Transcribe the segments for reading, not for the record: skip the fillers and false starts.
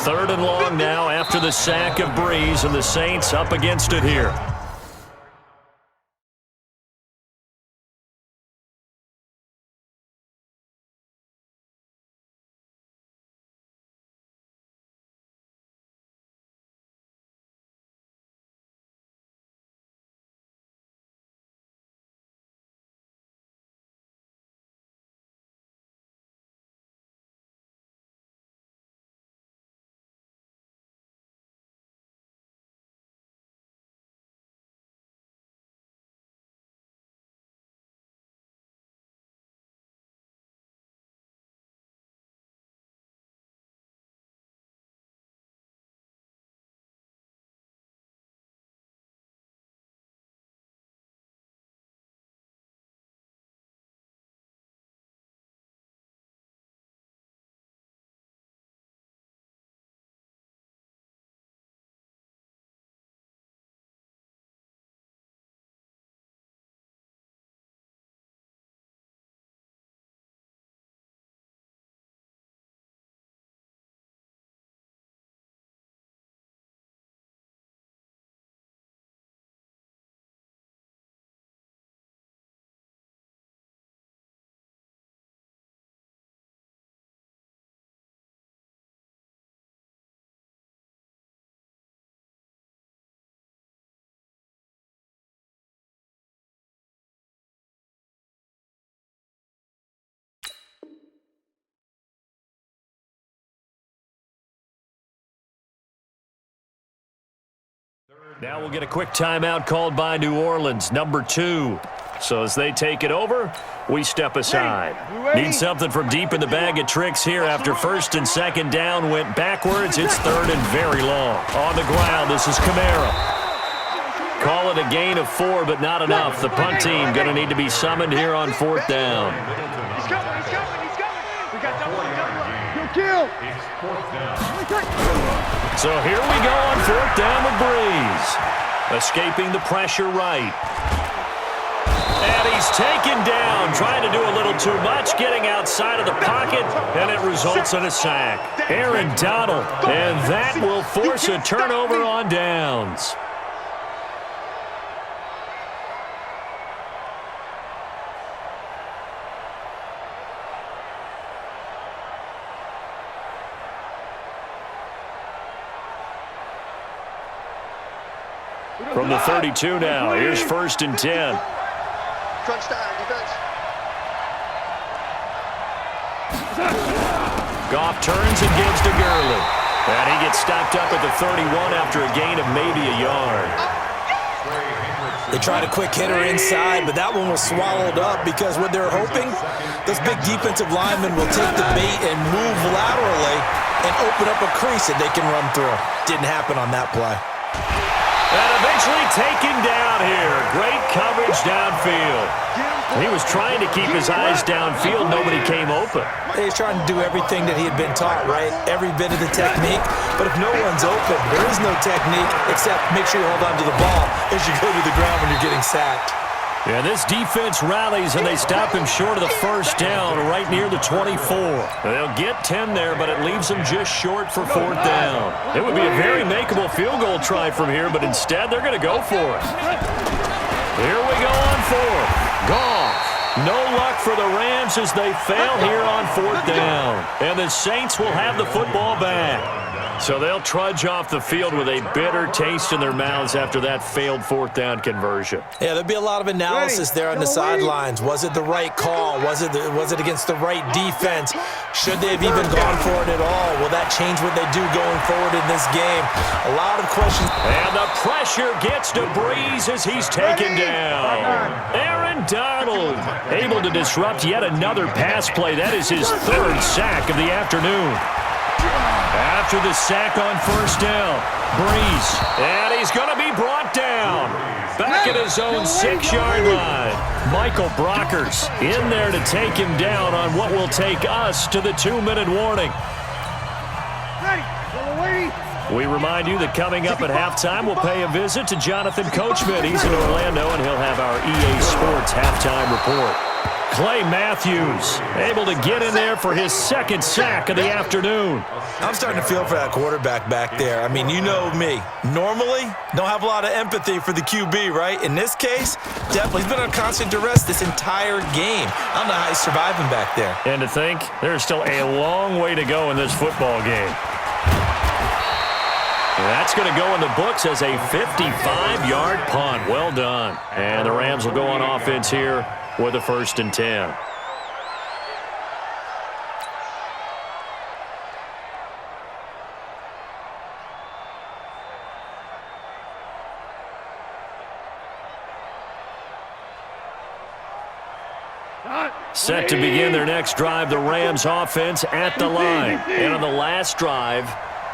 3rd and long now after the sack of Breeze, and the Saints up against it here. Now we'll get a quick timeout called by New Orleans, number 2. So as they take it over, we step aside. Need something from deep in the bag of tricks here after 1st and 2nd down went backwards. It's 3rd and very long. On the ground, this is Kamara. Call it a gain of 4, but not enough. The punt team going to need to be summoned here on 4th down. He's coming. We got double. So here we go on 4th down with Breeze. Escaping the pressure right. And he's taken down, trying to do a little too much, getting outside of the pocket, and it results in a sack. Aaron Donald, and that will force a turnover on downs. From the 32 now, here's 1st and 10. Crunch down, defense. Goff turns and gives to Gurley. And he gets stopped up at the 31 after a gain of maybe a yard. They tried a quick hitter inside, but that one was swallowed up because what they're hoping, those big defensive linemen will take the bait and move laterally and open up a crease that they can run through. Didn't happen on that play. And eventually taken down here. Great coverage downfield. He was trying to keep his eyes downfield. Nobody came open. He's trying to do everything that he had been taught, right? Every bit of the technique. But if no one's open, there is no technique except make sure you hold on to the ball as you go to the ground when you're getting sacked. Yeah, this defense rallies, and they stop him short of the 1st down right near the 24. They'll get 10 there, but it leaves them just short for 4th down. It would be a very makeable field goal try from here, but instead they're going to go for it. Here we go on 4th. Goff. No luck for the Rams as they fail here on 4th down. And the Saints will have the football back. So they'll trudge off the field with a bitter taste in their mouths after that failed 4th down conversion. Yeah, there'll be a lot of analysis there on the sidelines. Was it the right call? Was it against the right defense? Should they have even gone for it at all? Will that change what they do going forward in this game? A lot of questions. And the pressure gets to Breeze as he's taken down. Aaron Donald able to disrupt yet another pass play. That is his 3rd sack of the afternoon. After the sack on 1st down, Breeze, and he's going to be brought down. Back at his own 6-yard line. Michael Brockers in there to take him down on what will take us to the 2-minute warning. We remind you that coming up at halftime, we'll pay a visit to Jonathan Coachman. He's in Orlando, and he'll have our EA Sports halftime report. Clay Matthews able to get in there for his second sack of the afternoon. I'm starting to feel for that quarterback back there. I mean, you know me. Normally, don't have a lot of empathy for the QB, right? In this case, definitely. He's been under constant duress this entire game. I don't know how he's surviving back there. And to think, there's still a long way to go in this football game. That's going to go in the books as a 55-yard punt. Well done. And the Rams will go on offense here with a 1st and 10. Set to begin their next drive, the Rams offense at the line. And on the last drive,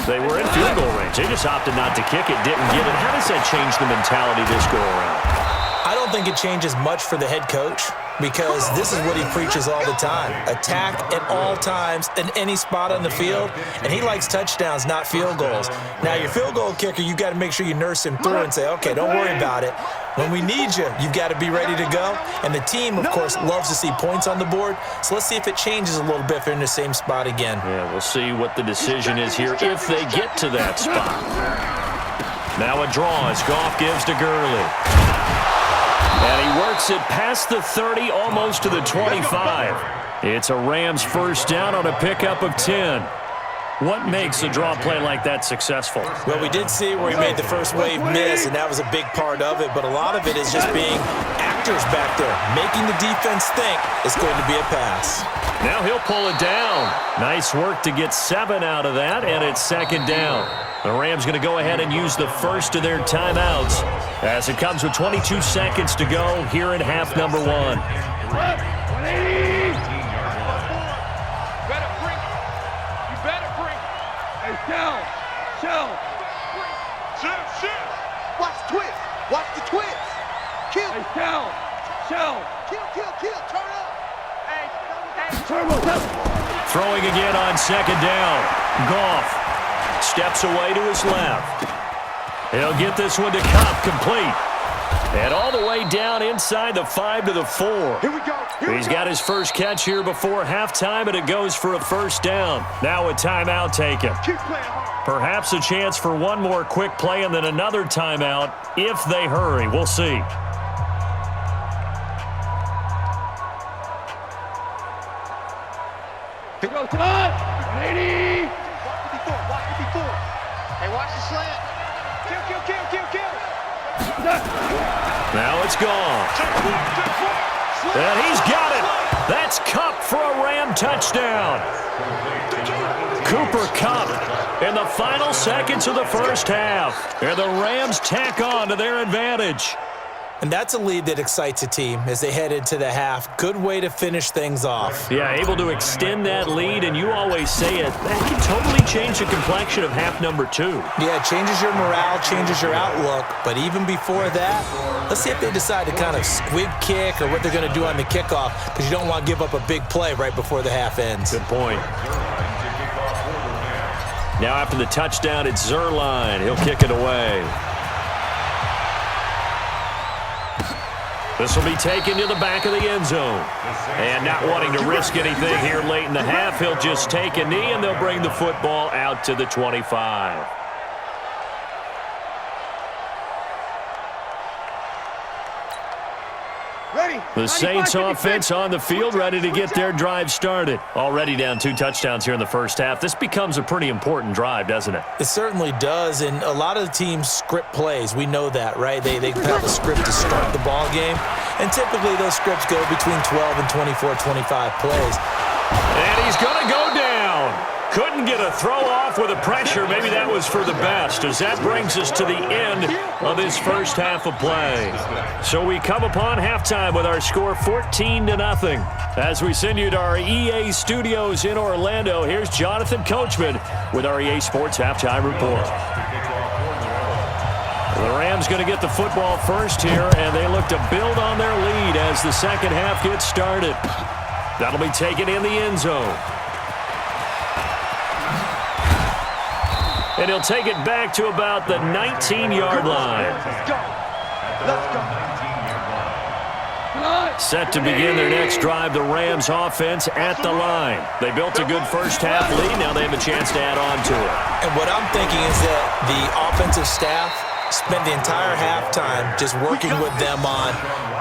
they were in field goal range. They just opted not to kick it, didn't get it. How does that change the mentality this go around? I don't think it changes much for the head coach because this is what he preaches all the time. Attack at all times in any spot on the field, and he likes touchdowns, not field goals. Now, your field goal kicker, you've got to make sure you nurse him through and say, okay, don't worry about it. When we need you, you've got to be ready to go. And the team, of course, loves to see points on the board. So let's see if it changes a little bit if they're in the same spot again. Yeah, we'll see what the decision is here if they get to that spot. Now a draw as Goff gives to Gurley. And he works it past the 30, almost to the 25. It's a Rams 1st down on a pickup of 10. What makes a draw play like that successful? Well, we did see where he made the first wave miss, and that was a big part of it. But a lot of it is just being actors back there, making the defense think it's going to be a pass. Now he'll pull it down. Nice work to get 7 out of that, and it's 2nd down. The Rams going to go ahead and use the first of their timeouts as it comes with 22 seconds to go here in half number 1. Watch the twist. Watch the twist. Kill. Hey, kill. Turn up. Throwing again on 2nd down. Goff steps away to his left. He'll get this one to Cobb, complete. And all the way down inside the 5 to the 4. Here we go. He's got his first catch here before halftime, and it goes for a 1st down. Now a timeout taken. Keep playing hard. Perhaps a chance for one more quick play and then another timeout if they hurry. We'll see. Here goes tonight. 180. Watch it before. Hey, watch the slant. Kill. Now it's gone. And he's got it. That's Kupp for a Ram touchdown. Cooper Kupp in the final seconds of the 1st half. And the Rams tack on to their advantage. And that's a lead that excites a team as they head into the half. Good way to finish things off. Yeah, able to extend that lead, and you always say it, that can totally change the complexion of half number 2. Yeah, it changes your morale, changes your outlook. But even before that, let's see if they decide to kind of squib kick or what they're going to do on the kickoff, because you don't want to give up a big play right before the half ends. Good point. Now after the touchdown, it's Zuerlein. He'll kick it away. This will be taken to the back of the end zone. And not wanting to risk anything here late in the half, he'll just take a knee, and they'll bring the football out to the 25. The Saints offense on the field, ready to get their drive started. Already down 2 touchdowns here in the 1st half. This becomes a pretty important drive, doesn't it? It certainly does, and a lot of the teams script plays. We know that, right? They have a script to start the ball game, and typically those scripts go between 12 and 24, 25 plays. And he's going to go down. Couldn't get a throw off with the pressure. Maybe that was for the best, as that brings us to the end of this 1st half of play. So we come upon halftime with our score 14-0. As we send you to our EA studios in Orlando, here's Jonathan Coachman with our EA Sports Halftime Report. The Rams going to get the football first here, and they look to build on their lead as the 2nd half gets started. That'll be taken in the end zone. And he'll take it back to about the 19-yard line. Let's go. Set to begin their next drive, the Rams offense at the line. They built a good first-half lead. Now they have a chance to add on to it. And what I'm thinking is that the offensive staff spent the entire halftime just working with them on,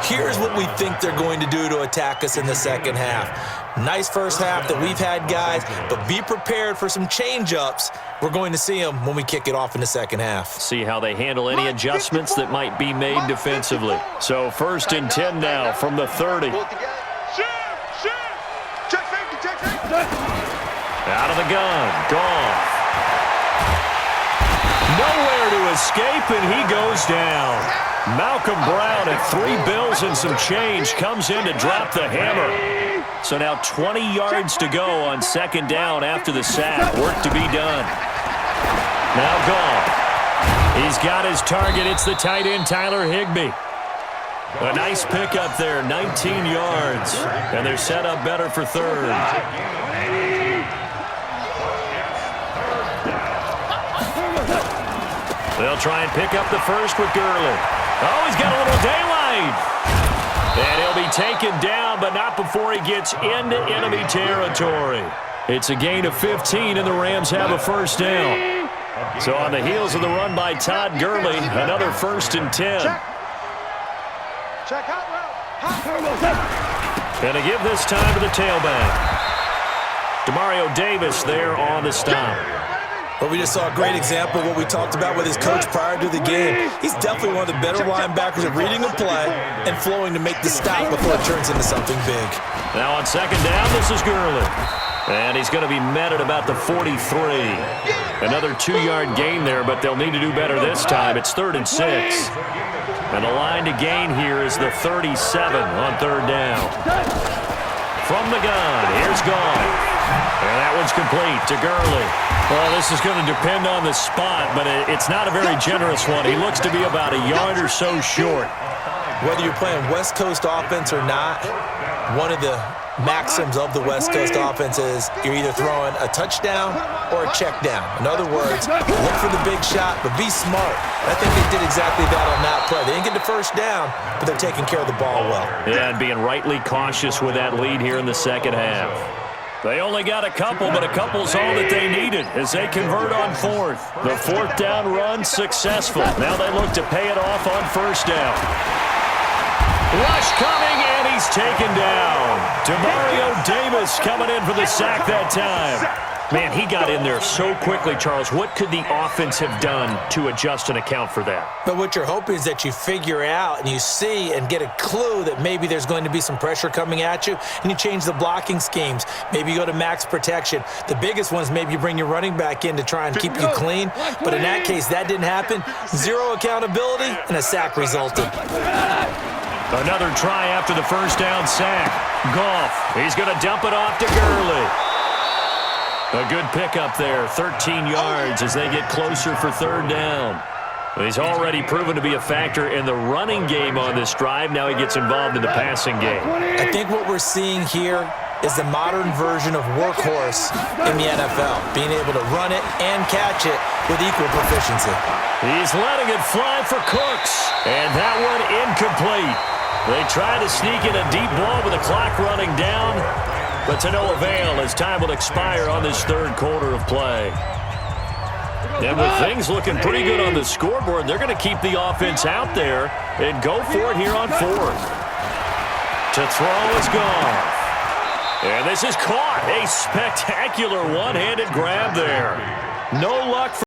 here's what we think they're going to do to attack us in the second half. Nice first half that we've had, guys, but be prepared for some change-ups. We're going to see them when we kick it off in the second half. See how they handle any adjustments that might be made defensively. So 1st and 10 now from the 30. Out of the gun, Goff. Nowhere to escape, and he goes down. Malcolm Brown at 3 bills and some change comes in to drop the hammer. So now 20 yards to go on 2nd down after the sack. Work to be done. Now Goff. He's got his target. It's the tight end, Tyler Higbee. A nice pickup there, 19 yards. And they're set up better for 3rd. They'll try and pick up the first with Gurley. Oh, he's got a little daylight. And he'll be taken down, but not before he gets into enemy territory. It's a gain of 15, and the Rams have a 1st down. So on the heels of the run by Todd Gurley, another 1st and 10. Check hot route. And to give this time to the tailback. Demario Davis there on the stop. But we just saw a great example of what we talked about with his coach prior to the game. He's definitely one of the better linebackers at reading a play and flowing to make the stop before it turns into something big. Now on 2nd down, this is Gurley. And he's going to be met at about the 43. Another 2-yard gain there, but they'll need to do better this time. It's 3rd and 6. And the line to gain here is the 37 on 3rd down. From the gun, here's Goff. And that one's complete to Gurley. Well, this is going to depend on the spot, but it's not a very generous one. He looks to be about a yard or so short. Whether you're playing West Coast offense or not, one of the maxims of the West Coast offense is you're either throwing a touchdown or a check down. In other words, look for the big shot, but be smart. I think they did exactly that on that play. They didn't get the 1st down, but they're taking care of the ball well. Yeah, and being rightly cautious with that lead here in the second half. They only got a couple, but a couple's all that they needed as they convert on 4th. The 4th down run successful. Now they look to pay it off on 1st down. Rush coming, and he's taken down. Demario Davis coming in for the sack that time. Man, he got in there so quickly, Charles. What could the offense have done to adjust and account for that? But what you're hoping is that you figure out and you see and get a clue that maybe there's going to be some pressure coming at you, and you change the blocking schemes. Maybe you go to max protection. The biggest one is maybe you bring your running back in to try and keep you clean. But in that case, that didn't happen. 0 accountability, and a sack resulted. Another try after the 1st down sack. Goff, he's going to dump it off to Gurley. A good pickup there, 13 yards as they get closer for 3rd down. He's already proven to be a factor in the running game on this drive. Now he gets involved in the passing game. I think what we're seeing here is the modern version of workhorse in the NFL, being able to run it and catch it with equal proficiency. He's letting it fly for Cooks, and that one incomplete. They try to sneak in a deep ball with the clock running down, but to no avail as time will expire on this 3rd quarter of play. And with things looking pretty good on the scoreboard, they're going to keep the offense out there and go for it here on 4th. To throw is Goff. And this is caught. A spectacular one-handed grab there. No luck for